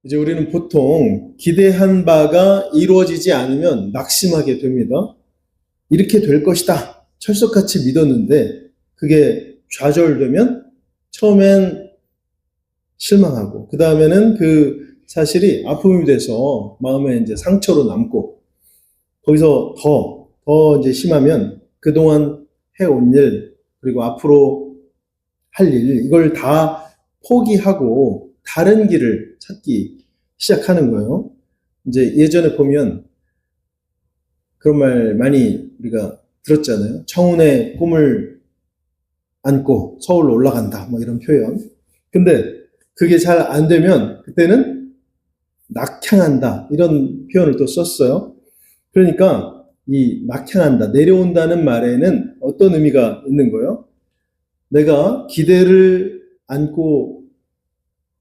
이제 우리는 보통 기대한 바가 이루어지지 않으면 낙심하게 됩니다. 이렇게 될 것이다. 철석같이 믿었는데 그게 좌절되면 처음엔 실망하고 그 다음에는 그 사실이 아픔이 돼서 마음에 이제 상처로 남고 거기서 더 이제 심하면 그동안 해온 일 그리고 앞으로 할 일 이걸 다 포기하고 다른 길을 찾기 시작하는 거예요. 이제 예전에 보면 그런 말 많이 우리가 들었잖아요. 청운의 꿈을 안고 서울로 올라간다. 뭐 이런 표현. 근데 그게 잘 안 되면 그때는 낙향한다. 이런 표현을 또 썼어요. 그러니까 이 낙향한다, 내려온다는 말에는 어떤 의미가 있는 거예요? 내가 기대를 안고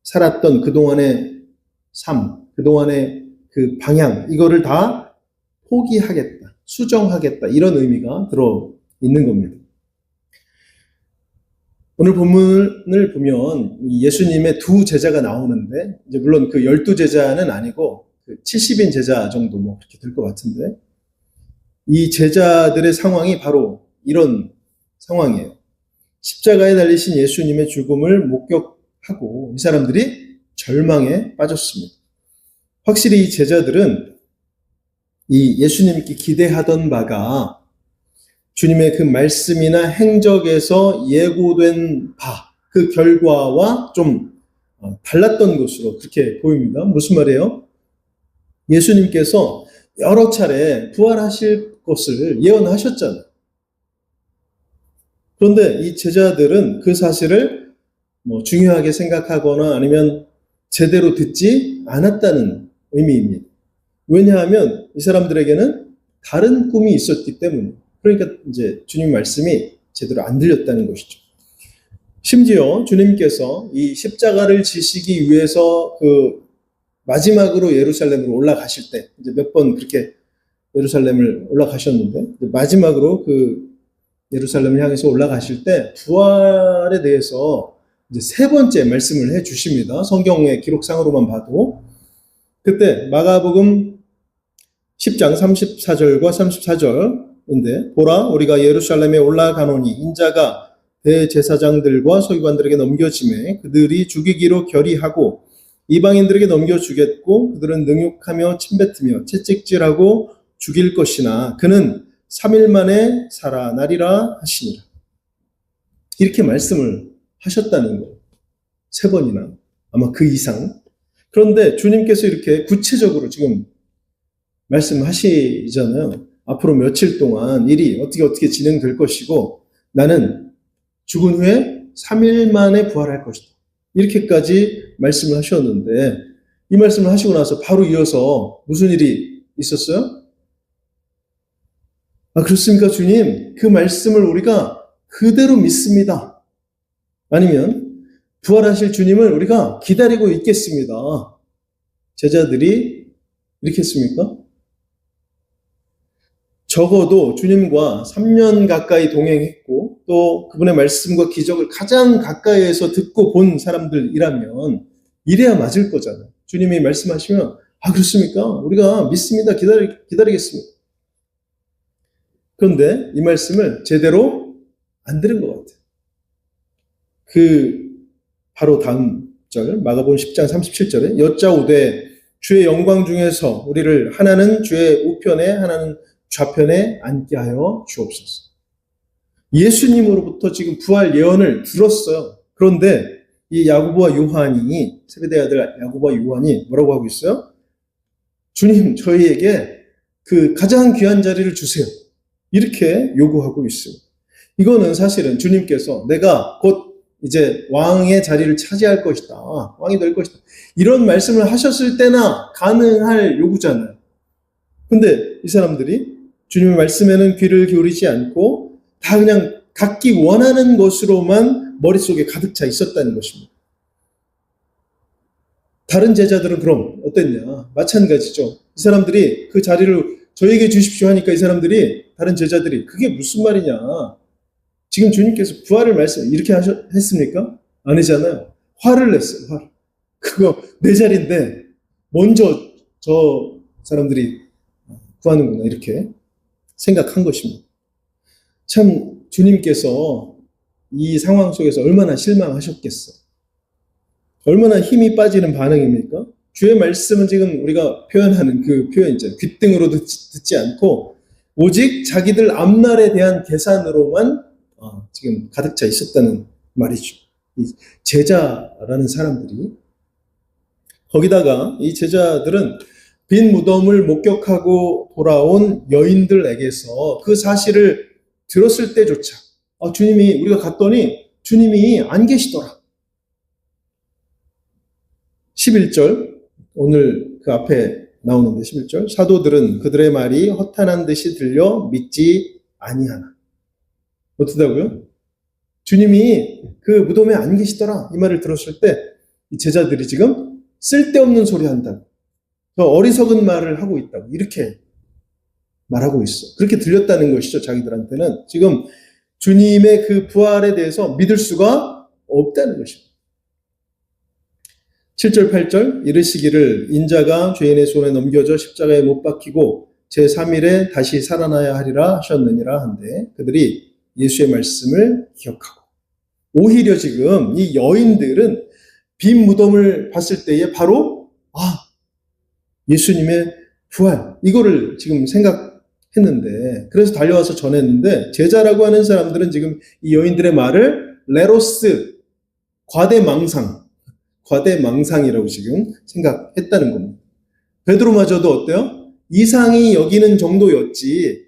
살았던 그동안의 삶, 그동안의 그 방향, 이거를 다 포기하겠다, 수정하겠다, 이런 의미가 들어있는 겁니다. 오늘 본문을 보면 예수님의 두 제자가 나오는데, 이제 물론 그 12제자는 아니고, 그 70인 제자 정도 뭐 그렇게 될 것 같은데, 이 제자들의 상황이 바로 이런 상황이에요. 십자가에 달리신 예수님의 죽음을 목격하고 이 사람들이 절망에 빠졌습니다. 확실히 이 제자들은 이 예수님께 기대하던 바가 주님의 그 말씀이나 행적에서 예고된 바, 그 결과와 좀 달랐던 것으로 그렇게 보입니다. 무슨 말이에요? 예수님께서 여러 차례 부활하실 것을 예언하셨잖아요. 그런데 이 제자들은 그 사실을 뭐 중요하게 생각하거나 아니면 제대로 듣지 않았다는 의미입니다. 왜냐하면 이 사람들에게는 다른 꿈이 있었기 때문에. 그러니까 이제 주님 말씀이 제대로 안 들렸다는 것이죠. 심지어 주님께서 이 십자가를 지시기 위해서 그 마지막으로 예루살렘으로 올라가실 때 이제 몇 번 그렇게 예루살렘을 올라가셨는데 마지막으로 그 예루살렘을 향해서 올라가실 때 부활에 대해서 이제 세 번째 말씀을 해 주십니다. 성경의 기록상으로만 봐도 그때 마가복음 10장 34절과 34절인데 보라 우리가 예루살렘에 올라가노니 인자가 대제사장들과 서기관들에게 넘겨지매 그들이 죽이기로 결의하고 이방인들에게 넘겨주겠고 그들은 능욕하며 침뱉으며 채찍질하고 죽일 것이나 그는 3일 만에 살아나리라 하시니라. 이렇게 말씀을 하셨다는 거예요. 세 번이나 아마 그 이상. 그런데 주님께서 이렇게 구체적으로 지금 말씀하시잖아요. 앞으로 며칠 동안 일이 어떻게 진행될 것이고 나는 죽은 후에 3일 만에 부활할 것이다. 이렇게까지 말씀을 하셨는데 이 말씀을 하시고 나서 바로 이어서 무슨 일이 있었어요? 아, 그렇습니까, 주님? 그 말씀을 우리가 그대로 믿습니다. 아니면 부활하실 주님을 우리가 기다리고 있겠습니다. 제자들이 이렇게 했습니까? 적어도 주님과 3년 가까이 동행했고 또 그분의 말씀과 기적을 가장 가까이에서 듣고 본 사람들이라면 이래야 맞을 거잖아요. 주님이 말씀하시면 아, 그렇습니까? 우리가 믿습니다. 기다리겠습니다. 그런데 이 말씀을 제대로 안 들은 것 같아요. 그 바로 다음 절 마가복음 10장 37절에 여짜오되 주의 영광 중에서 우리를 하나는 주의 우편에 하나는 좌편에 앉게 하여 주옵소서. 예수님으로부터 지금 부활 예언을 들었어요. 그런데 이 야고보와 요한이 세베대의 아들 야고보와 요한이 뭐라고 하고 있어요? 주님 저희에게 그 가장 귀한 자리를 주세요. 이렇게 요구하고 있어요. 이거는 사실은 주님께서 내가 곧 이제 왕의 자리를 차지할 것이다. 왕이 될 것이다. 이런 말씀을 하셨을 때나 가능할 요구잖아요. 근데 이 사람들이 주님의 말씀에는 귀를 기울이지 않고 다 그냥 갖기 원하는 것으로만 머릿속에 가득 차 있었다는 것입니다. 다른 제자들은 그럼 어땠냐? 마찬가지죠. 이 사람들이 그 자리를 저에게 주십시오 하니까 이 사람들이 다른 제자들이 그게 무슨 말이냐? 지금 주님께서 부활을 말씀 이렇게 했습니까? 아니잖아요. 화를 냈어요. 화를. 그거 내 자리인데 먼저 저 사람들이 구하는구나 이렇게 생각한 것입니다. 참 주님께서 이 상황 속에서 얼마나 실망하셨겠어. 얼마나 힘이 빠지는 반응입니까? 주의 말씀은 지금 우리가 표현하는 그 표현 있잖아요. 귓등으로 듣지 않고 오직 자기들 앞날에 대한 계산으로만 지금 가득 차 있었다는 말이죠. 이 제자라는 사람들이. 거기다가 이 제자들은 빈 무덤을 목격하고 돌아온 여인들에게서 그 사실을 들었을 때조차 주님이 우리가 갔더니 주님이 안 계시더라. 11절 오늘 그 앞에 나오는데 11절 사도들은 그들의 말이 허탄한 듯이 들려 믿지 아니하나. 어떻다고요? 주님이 그 무덤에 안 계시더라 이 말을 들었을 때 이 제자들이 지금 쓸데없는 소리 한다고 어리석은 말을 하고 있다고 이렇게 말하고 있어. 그렇게 들렸다는 것이죠. 자기들한테는 지금 주님의 그 부활에 대해서 믿을 수가 없다는 것입니다. 7절 8절 이르시기를 인자가 죄인의 손에 넘겨져 십자가에 못 박히고 제3일에 다시 살아나야 하리라 하셨느니라 한데 그들이 예수의 말씀을 기억하고 오히려 지금 이 여인들은 빈 무덤을 봤을 때에 바로 예수님의 부활 이거를 지금 생각했는데 그래서 달려와서 전했는데 제자라고 하는 사람들은 지금 이 여인들의 말을 레로스 과대망상이라고 지금 생각했다는 겁니다. 베드로마저도 어때요? 이상히 여기는 정도였지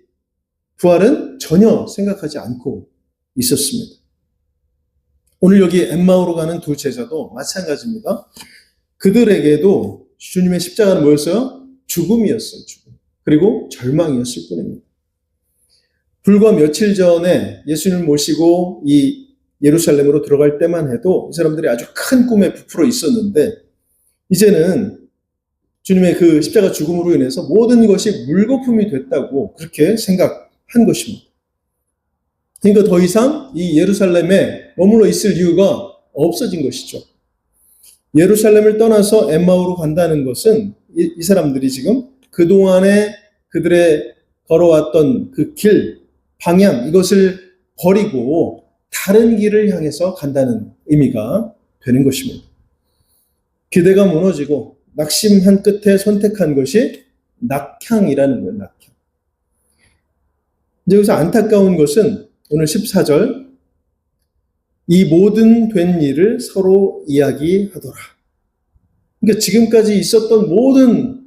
부활은 전혀 생각하지 않고 있었습니다. 오늘 여기 엠마오로 가는 두 제자도 마찬가지입니다. 그들에게도 주님의 십자가는 뭐였어요? 죽음이었어요. 죽음. 그리고 절망이었을 뿐입니다. 불과 며칠 전에 예수님을 모시고 이 예루살렘으로 들어갈 때만 해도 이 사람들이 아주 큰 꿈에 부풀어 있었는데 이제는 주님의 그 십자가 죽음으로 인해서 모든 것이 물거품이 됐다고 그렇게 생각한 것입니다. 그러니까 더 이상 이 예루살렘에 머물러 있을 이유가 없어진 것이죠. 예루살렘을 떠나서 엠마오로 간다는 것은 이 사람들이 지금 그동안에 그들의 걸어왔던 그 길, 방향 이것을 버리고 다른 길을 향해서 간다는 의미가 되는 것입니다. 기대가 무너지고 낙심한 끝에 선택한 것이 낙향이라는 거예요. 낙향. 이제 여기서 안타까운 것은 오늘 14절 이 모든 된 일을 서로 이야기하더라. 그러니까 지금까지 있었던 모든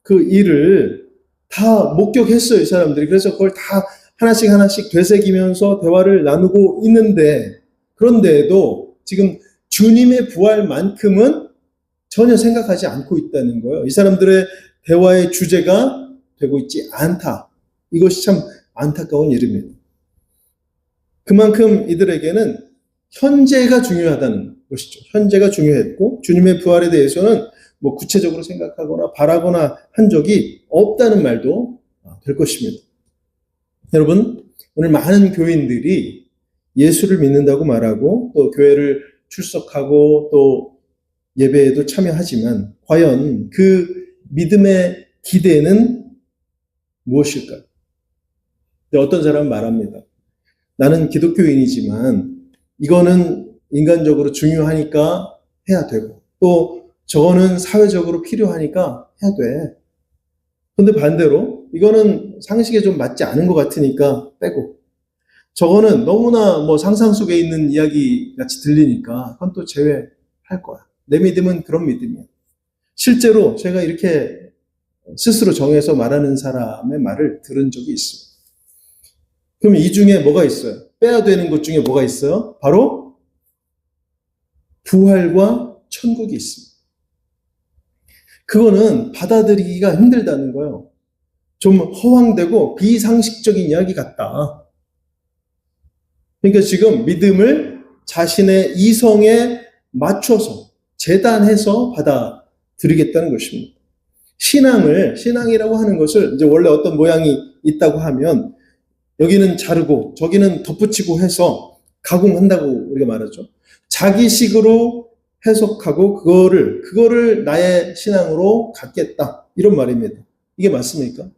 그 일을 다 목격했어요. 이 사람들이. 그래서 그걸 다 하나씩 되새기면서 대화를 나누고 있는데 그런데도 지금 주님의 부활만큼은 전혀 생각하지 않고 있다는 거예요. 이 사람들의 대화의 주제가 되고 있지 않다. 이것이 참 안타까운 일입니다. 그만큼 이들에게는 현재가 중요하다는 것이죠. 현재가 중요했고 주님의 부활에 대해서는 뭐 구체적으로 생각하거나 바라거나 한 적이 없다는 말도 될 것입니다. 여러분, 오늘 많은 교인들이 예수를 믿는다고 말하고 또 교회를 출석하고 또 예배에도 참여하지만 과연 그 믿음의 기대는 무엇일까요? 어떤 사람은 말합니다. 나는 기독교인이지만 이거는 인간적으로 중요하니까 해야 되고 또 저거는 사회적으로 필요하니까 해야 돼. 그런데 반대로 이거는 상식에 좀 맞지 않은 것 같으니까 빼고 저거는 너무나 뭐 상상 속에 있는 이야기 같이 들리니까 그건 또 제외할 거야. 내 믿음은 그런 믿음이야. 실제로 제가 이렇게 스스로 정해서 말하는 사람의 말을 들은 적이 있습니다. 그럼 이 중에 뭐가 있어요? 빼야 되는 것 중에 뭐가 있어요? 바로 부활과 천국이 있습니다. 그거는 받아들이기가 힘들다는 거예요. 좀 허황되고 비상식적인 이야기 같다. 그러니까 지금 믿음을 자신의 이성에 맞춰서 재단해서 받아들이겠다는 것입니다. 신앙이라고 하는 것을 이제 원래 어떤 모양이 있다고 하면 여기는 자르고 저기는 덧붙이고 해서 가공한다고 우리가 말하죠. 자기식으로 해석하고 그거를 나의 신앙으로 갖겠다. 이런 말입니다. 이게 맞습니까?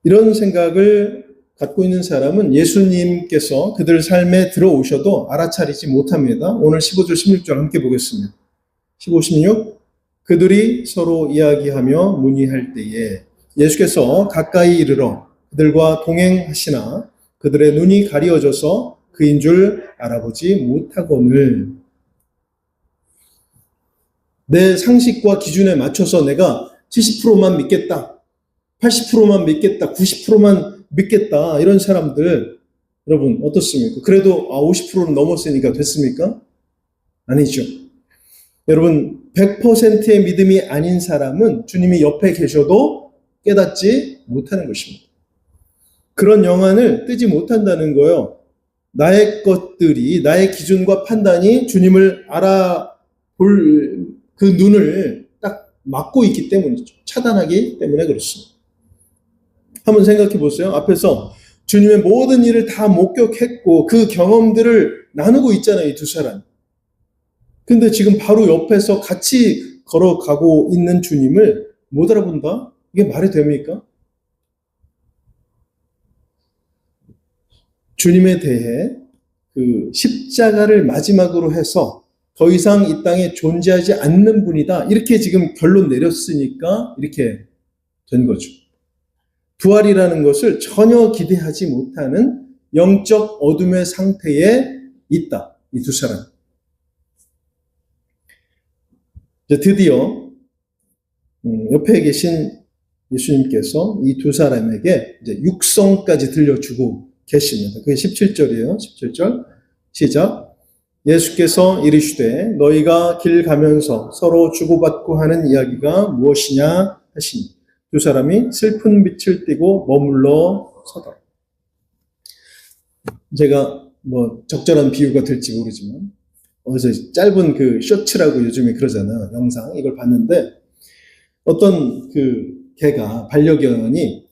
이런 생각을 갖고 있는 사람은 예수님께서 그들 삶에 들어오셔도 알아차리지 못합니다. 오늘 15절, 16절 함께 보겠습니다. 15, 16. 그들이 서로 이야기하며 문의할 때에 예수께서 가까이 이르러 그들과 동행하시나 그들의 눈이 가리워져서 그인 줄 알아보지 못하거늘. 내 상식과 기준에 맞춰서 내가 70%만 믿겠다, 80%만 믿겠다, 90%만 믿겠다, 이런 사람들 여러분 어떻습니까? 그래도 50%는 넘었으니까 됐습니까? 아니죠. 여러분 100%의 믿음이 아닌 사람은 주님이 옆에 계셔도 깨닫지 못하는 것입니다. 그런 영안을 뜨지 못한다는 거예요. 나의 것들이, 나의 기준과 판단이 주님을 알아볼 그 눈을 딱 막고 있기 때문이죠. 차단하기 때문에 그렇습니다. 한번 생각해 보세요. 앞에서 주님의 모든 일을 다 목격했고 그 경험들을 나누고 있잖아요, 이 두 사람. 근데 지금 바로 옆에서 같이 걸어가고 있는 주님을 못 알아본다? 이게 말이 됩니까? 주님에 대해 그 십자가를 마지막으로 해서 더 이상 이 땅에 존재하지 않는 분이다. 이렇게 지금 결론 내렸으니까 이렇게 된 거죠. 부활이라는 것을 전혀 기대하지 못하는 영적 어둠의 상태에 있다. 이 두 사람. 이제 드디어 옆에 계신 예수님께서 이 두 사람에게 이제 육성까지 들려주고 계십니다. 그게 17절이에요. 17절 시작. 예수께서 이르시되 너희가 길 가면서 서로 주고받고 하는 이야기가 무엇이냐 하시니 두 사람이 슬픈 빛을 띠고 머물러 서더라. 제가 뭐 적절한 비유가 될지 모르지만 어디서 짧은 그 쇼츠라고 요즘에 그러잖아요. 영상 이걸 봤는데 어떤 그 개가 반려견이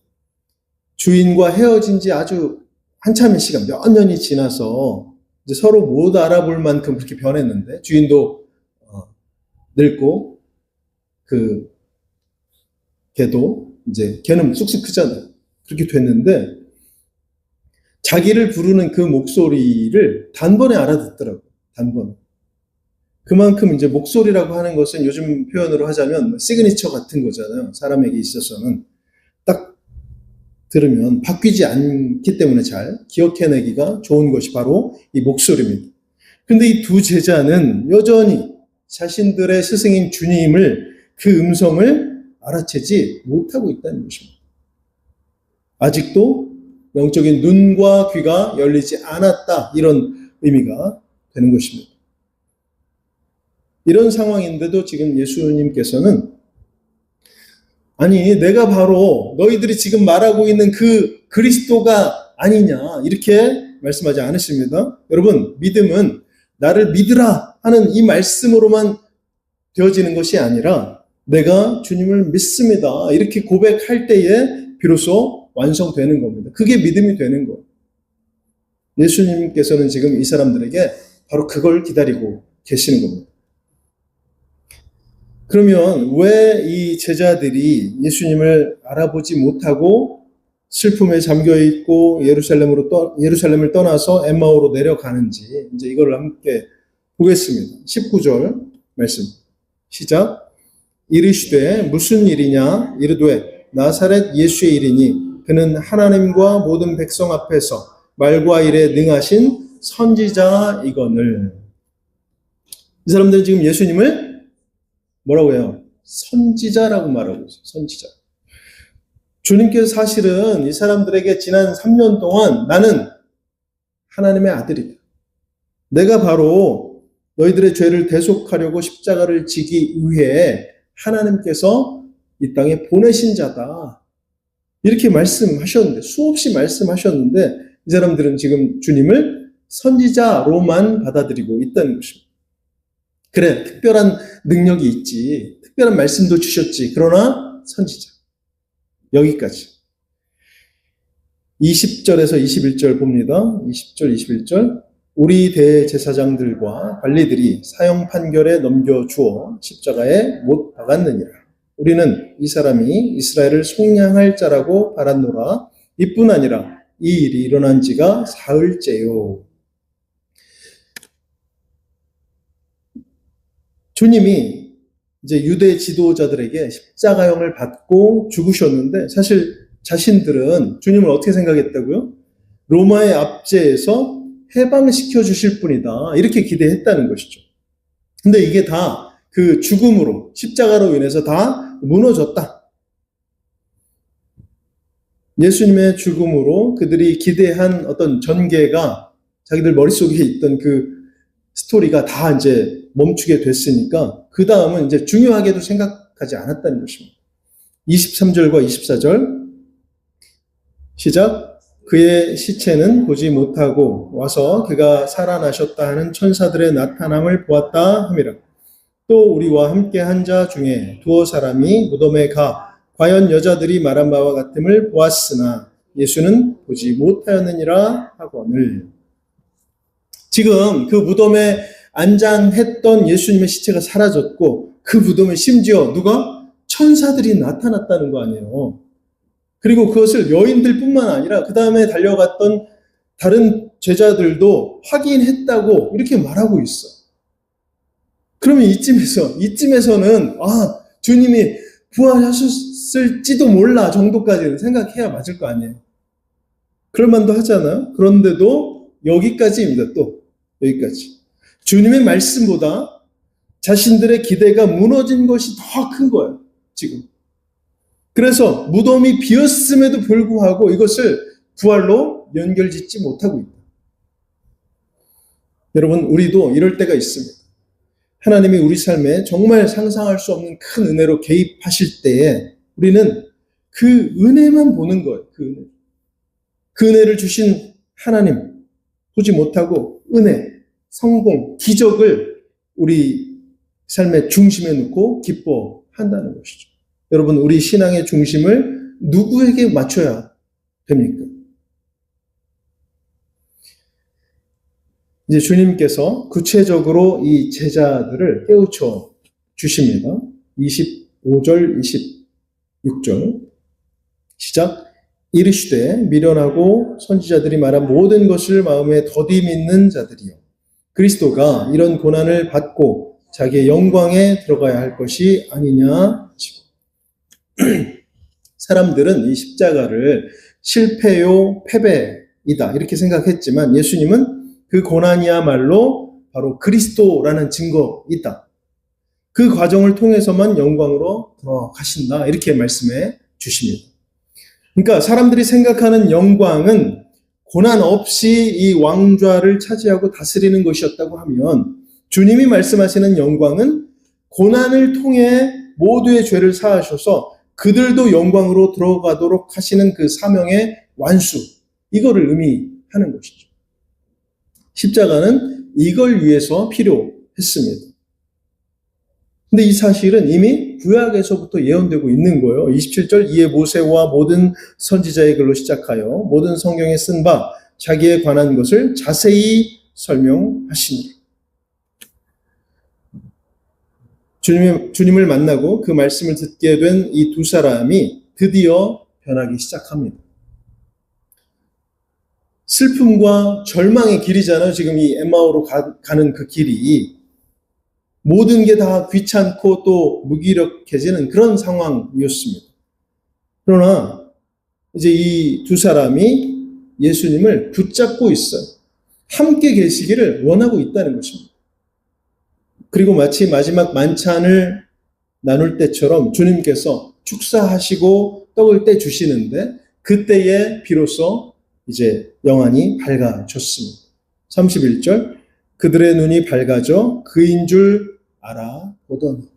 주인과 헤어진 지 아주 한참의 시간, 몇 년이 지나서 이제 서로 못 알아볼 만큼 그렇게 변했는데 주인도 늙고 그 개도 이제 개는 쑥쑥 크잖아요. 그렇게 됐는데 자기를 부르는 그 목소리를 단번에 알아듣더라고요. 단번에. 그만큼 이제 목소리라고 하는 것은 요즘 표현으로 하자면 시그니처 같은 거잖아요. 사람에게 있어서는 딱 들으면 바뀌지 않기 때문에 잘 기억해내기가 좋은 것이 바로 이 목소리입니다. 근데 이 두 제자는 여전히 자신들의 스승인 주님을 그 음성을 알아채지 못하고 있다는 것입니다. 아직도 영적인 눈과 귀가 열리지 않았다. 이런 의미가 되는 것입니다. 이런 상황인데도 지금 예수님께서는 아니 내가 바로 너희들이 지금 말하고 있는 그 그리스도가 아니냐 이렇게 말씀하지 않으십니다. 여러분 믿음은 나를 믿으라 하는 이 말씀으로만 되어지는 것이 아니라 내가 주님을 믿습니다 이렇게 고백할 때에 비로소 완성되는 겁니다. 그게 믿음이 되는 거예요. 예수님께서는 지금 이 사람들에게 바로 그걸 기다리고 계시는 겁니다. 그러면 왜 이 제자들이 예수님을 알아보지 못하고 슬픔에 잠겨 있고 예루살렘을 떠나서 엠마오로 내려가는지 이제 이걸 함께 보겠습니다. 19절 말씀 시작. 이르시되 무슨 일이냐 이르되 나사렛 예수의 일이니 그는 하나님과 모든 백성 앞에서 말과 일에 능하신 선지자이거늘. 이 사람들은 지금 예수님을 뭐라고 해요? 선지자라고 말하고 있어요. 선지자. 주님께서 사실은 이 사람들에게 지난 3년 동안 나는 하나님의 아들이다. 내가 바로 너희들의 죄를 대속하려고 십자가를 지기 위해 하나님께서 이 땅에 보내신 자다. 이렇게 말씀하셨는데 수없이 말씀하셨는데 이 사람들은 지금 주님을 선지자로만 받아들이고 있다는 것입니다. 그래, 특별한 능력이 있지. 특별한 말씀도 주셨지. 그러나 선지자. 여기까지. 20절에서 21절 봅니다. 20절, 21절. 우리 대제사장들과 관리들이 사형 판결에 넘겨주어 십자가에 못 박았느니라. 우리는 이 사람이 이스라엘을 속량할 자라고 바랐노라. 이뿐 아니라 이 일이 일어난 지가 사흘째요. 주님이 이제 유대 지도자들에게 십자가형을 받고 죽으셨는데 사실 자신들은 주님을 어떻게 생각했다고요? 로마의 압제에서 해방시켜 주실 분이다. 이렇게 기대했다는 것이죠. 근데 이게 다 그 죽음으로, 십자가로 인해서 다 무너졌다. 예수님의 죽음으로 그들이 기대한 어떤 전개가 자기들 머릿속에 있던 그 스토리가 다 이제 멈추게 됐으니까 그 다음은 이제 중요하게도 생각하지 않았다는 것입니다. 23절과 24절 시작. 그의 시체는 보지 못하고 와서 그가 살아나셨다 하는 천사들의 나타남을 보았다 함이라. 또 우리와 함께 한 자 중에 두어 사람이 무덤에 가 과연 여자들이 말한 바와 같음을 보았으나 예수는 보지 못하였느니라 하거늘. 지금 그 무덤에 안장했던 예수님의 시체가 사라졌고 그 무덤에 심지어 누가? 천사들이 나타났다는 거 아니에요. 그리고 그것을 여인들뿐만 아니라 그 다음에 달려갔던 다른 제자들도 확인했다고 이렇게 말하고 있어. 그러면 이쯤에서는 주님이 부활하셨을지도 몰라 정도까지는 생각해야 맞을 거 아니에요. 그럴만도 하잖아요. 그런데도 여기까지입니다. 또 여기까지. 주님의 말씀보다 자신들의 기대가 무너진 것이 더 큰 거예요. 지금. 그래서 무덤이 비었음에도 불구하고 이것을 부활로 연결짓지 못하고 있다. 여러분, 우리도 이럴 때가 있습니다. 하나님이 우리 삶에 정말 상상할 수 없는 큰 은혜로 개입하실 때에 우리는 그 은혜만 보는 거예요. 그 은혜. 그 은혜를 주신 하나님 보지 못하고 은혜, 성공, 기적을 우리 삶의 중심에 놓고 기뻐한다는 것이죠. 여러분, 우리 신앙의 중심을 누구에게 맞춰야 됩니까? 이제 주님께서 구체적으로 이 제자들을 깨우쳐 주십니다. 25절, 26절 시작. 이르시되 미련하고 선지자들이 말한 모든 것을 마음에 더디 믿는 자들이요 그리스도가 이런 고난을 받고 자기의 영광에 들어가야 할 것이 아니냐. 사람들은 이 십자가를 실패요 패배이다 이렇게 생각했지만 예수님은 그 고난이야말로 바로 그리스도라는 증거이다. 그 과정을 통해서만 영광으로 들어가신다 이렇게 말씀해 주십니다. 그러니까 사람들이 생각하는 영광은 고난 없이 이 왕좌를 차지하고 다스리는 것이었다고 하면 주님이 말씀하시는 영광은 고난을 통해 모두의 죄를 사하셔서 그들도 영광으로 들어가도록 하시는 그 사명의 완수, 이거를 의미하는 것이죠. 십자가는 이걸 위해서 필요했습니다. 근데 이 사실은 이미 구약에서부터 예언되고 있는 거예요. 27절 이에 모세와 모든 선지자의 글로 시작하여 모든 성경에 쓴 바 자기에 관한 것을 자세히 설명하시니 주님을 만나고 그 말씀을 듣게 된 이 두 사람이 드디어 변하기 시작합니다. 슬픔과 절망의 길이잖아요. 지금 이 엠마오로 가는 그 길이 모든 게 다 귀찮고 또 무기력해지는 그런 상황이었습니다. 그러나 이제 이 두 사람이 예수님을 붙잡고 있어요. 함께 계시기를 원하고 있다는 것입니다. 그리고 마치 마지막 만찬을 나눌 때처럼 주님께서 축사하시고 떡을 떼주시는데 그때에 비로소 이제 영안이 밝아졌습니다. 31절 그들의 눈이 밝아져 그인 줄 알아보더니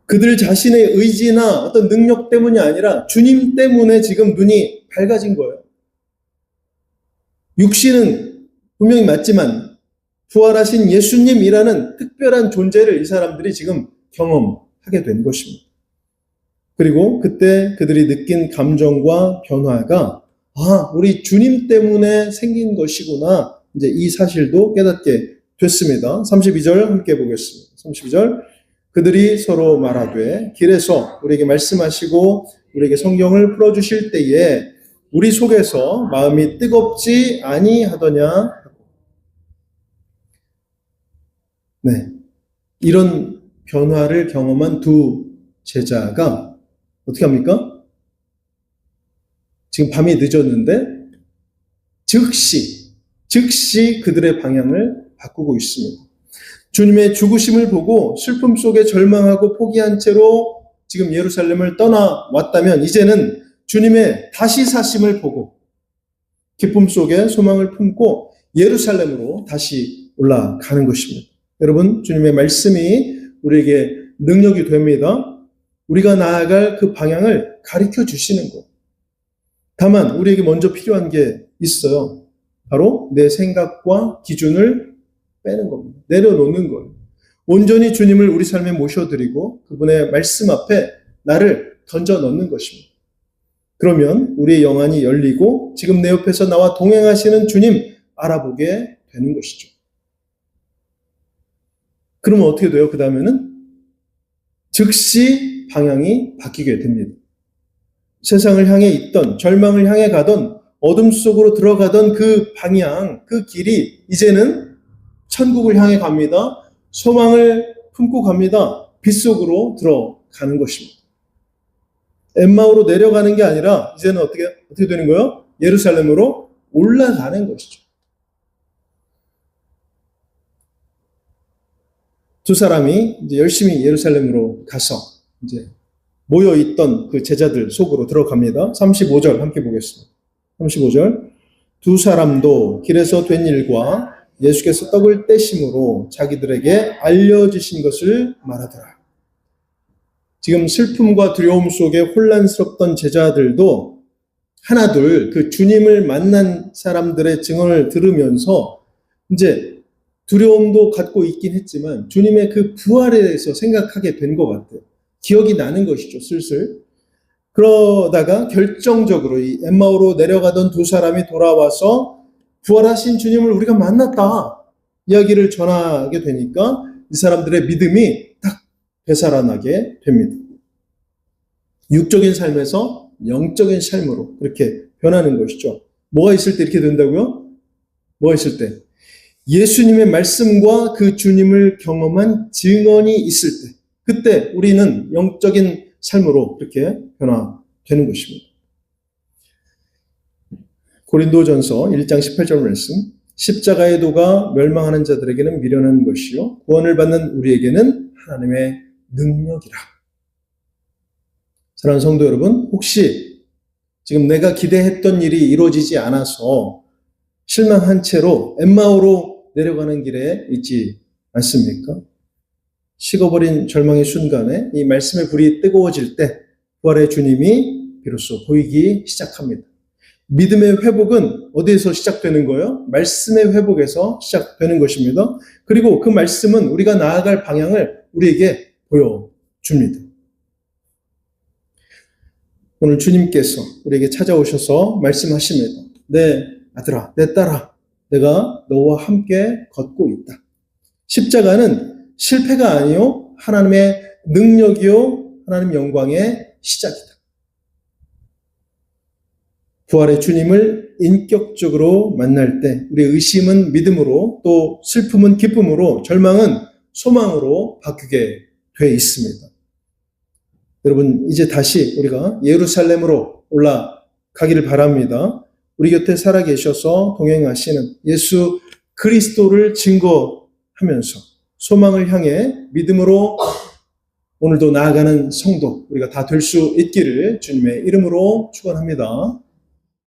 그들 자신의 의지나 어떤 능력 때문이 아니라 주님 때문에 지금 눈이 밝아진 거예요. 육신은 분명히 맞지만 부활하신 예수님이라는 특별한 존재를 이 사람들이 지금 경험하게 된 것입니다. 그리고 그때 그들이 느낀 감정과 변화가 우리 주님 때문에 생긴 것이구나. 이제 이 사실도 깨닫게 됐습니다. 32절 함께 보겠습니다. 32절. 그들이 서로 말하되 길에서 우리에게 말씀하시고 우리에게 성경을 풀어주실 때에 우리 속에서 마음이 뜨겁지 아니하더냐. 네, 이런 변화를 경험한 두 제자가 어떻게 합니까? 지금 밤이 늦었는데 즉시 그들의 방향을 바꾸고 있습니다. 주님의 죽으심을 보고 슬픔 속에 절망하고 포기한 채로 지금 예루살렘을 떠나왔다면 이제는 주님의 다시 사심을 보고 기쁨 속에 소망을 품고 예루살렘으로 다시 올라가는 것입니다. 여러분, 주님의 말씀이 우리에게 능력이 됩니다. 우리가 나아갈 그 방향을 가르쳐 주시는 것. 다만 우리에게 먼저 필요한 게 있어요. 바로 내 생각과 기준을 빼는 겁니다. 내려놓는 거예요. 온전히 주님을 우리 삶에 모셔드리고 그분의 말씀 앞에 나를 던져 넣는 것입니다. 그러면 우리의 영안이 열리고 지금 내 옆에서 나와 동행하시는 주님 알아보게 되는 것이죠. 그러면 어떻게 돼요? 그 다음에는 즉시 방향이 바뀌게 됩니다. 세상을 향해 있던, 절망을 향해 가던, 어둠 속으로 들어가던 그 방향, 그 길이 이제는 천국을 향해 갑니다. 소망을 품고 갑니다. 빛 속으로 들어가는 것입니다. 엠마오로 내려가는 게 아니라 이제는 어떻게 되는 거예요? 예루살렘으로 올라가는 것이죠. 두 사람이 이제 열심히 예루살렘으로 가서 이제 모여있던 그 제자들 속으로 들어갑니다. 35절 함께 보겠습니다. 35절. 두 사람도 길에서 된 일과 예수께서 떡을 떼심으로 자기들에게 알려주신 것을 말하더라. 지금 슬픔과 두려움 속에 혼란스럽던 제자들도 하나둘 그 주님을 만난 사람들의 증언을 들으면서 이제 두려움도 갖고 있긴 했지만 주님의 그 부활에 대해서 생각하게 된 것 같아요. 기억이 나는 것이죠, 슬슬. 그러다가 결정적으로 이 엠마오로 내려가던 두 사람이 돌아와서 부활하신 주님을 우리가 만났다 이야기를 전하게 되니까 이 사람들의 믿음이 딱 되살아나게 됩니다. 육적인 삶에서 영적인 삶으로 그렇게 변하는 것이죠. 뭐가 있을 때 이렇게 된다고요? 뭐가 있을 때? 예수님의 말씀과 그 주님을 경험한 증언이 있을 때 그때 우리는 영적인 삶으로 그렇게 변화되는 것입니다. 고린도전서 1장 18절 말씀. 십자가의 도가 멸망하는 자들에게는 미련한 것이요 구원을 받는 우리에게는 하나님의 능력이라. 사랑하는 성도 여러분, 혹시 지금 내가 기대했던 일이 이루어지지 않아서 실망한 채로 엠마오로 내려가는 길에 있지 않습니까? 식어버린 절망의 순간에 이 말씀의 불이 뜨거워질 때 부활의 주님이 비로소 보이기 시작합니다. 믿음의 회복은 어디에서 시작되는 거예요? 말씀의 회복에서 시작되는 것입니다. 그리고 그 말씀은 우리가 나아갈 방향을 우리에게 보여줍니다. 오늘 주님께서 우리에게 찾아오셔서 말씀하십니다. 내 아들아, 내 딸아, 내가 너와 함께 걷고 있다. 십자가는 실패가 아니요 하나님의 능력이요 하나님 영광의 시작이다. 부활의 주님을 인격적으로 만날 때 우리의 의심은 믿음으로 또 슬픔은 기쁨으로 절망은 소망으로 바뀌게 돼 있습니다. 여러분 이제 다시 우리가 예루살렘으로 올라가기를 바랍니다. 우리 곁에 살아계셔서 동행하시는 예수 그리스도를 증거하면서 소망을 향해 믿음으로 오늘도 나아가는 성도 우리가 다 될 수 있기를 주님의 이름으로 축원합니다.